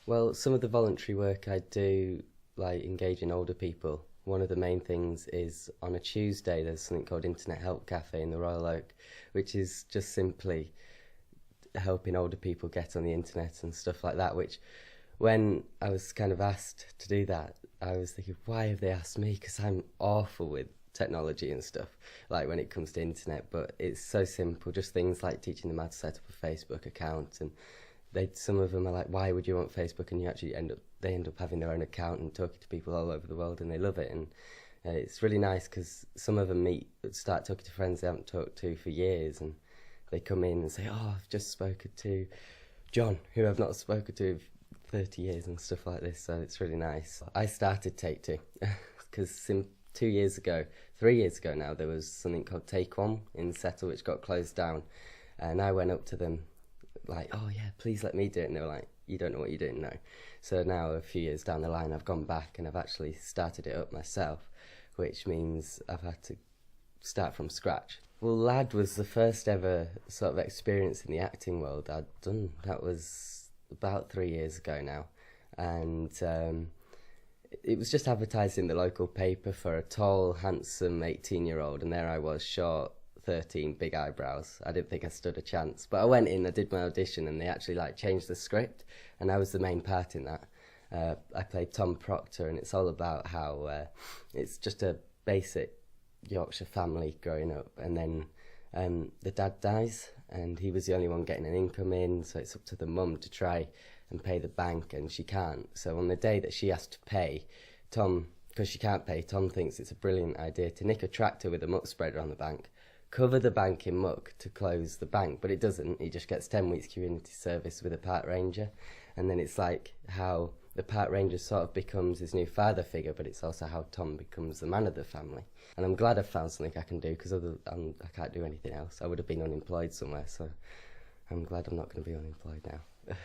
Well, some of the voluntary work I do, like engaging older people, one of the main things is on a Tuesday there's something called Internet Help Cafe in the Royal Oak, which is just simply helping older people get on the internet and stuff like that, which when I was kind of asked to do that, I was thinking, why have they asked me? Because I'm awful with technology and stuff, like when it comes to internet, but it's so simple, just things like teaching them how to set up a Facebook account, and some of them are like, why would you want Facebook? And they end up having their own account and talking to people all over the world, and they love it. And it's really nice because some of them start talking to friends they haven't talked to for years, and they come in and say, oh, I've just spoken to John, who I've not spoken to 30 years and stuff like this, so it's really nice. I started Take Two because 3 years ago now, there was something called Take One in Settle which got closed down, and I went up to them like, oh yeah, please let me do it, and they were like, you don't know what you're doing now. So now a few years down the line I've gone back and I've actually started it up myself, which means I've had to start from scratch. Well, Lad was the first ever sort of experience in the acting world I'd done. That was about 3 years ago now, and it was just advertised in the local paper for a tall, handsome 18-year-old, and there I was, short, 13, big eyebrows. I didn't think I stood a chance, but I went in, I did my audition, and they actually changed the script, and I was the main part in that. I played Tom Proctor, and it's all about how it's just a basic Yorkshire family growing up, and then the dad dies, and he was the only one getting an income in, so it's up to the mum to try and pay the bank, and she can't. So on the day that she has to pay, Tom, because she can't pay, Tom thinks it's a brilliant idea to nick a tractor with a muck spreader on the bank, cover the bank in muck to close the bank, but it doesn't. He just gets 10 weeks community service with a park ranger, and then it's like how the park ranger sort of becomes his new father figure, but it's also how Tom becomes the man of the family. And I'm glad I've found something I can do, because I can't do anything else. I would have been unemployed somewhere, so I'm glad I'm not going to be unemployed now.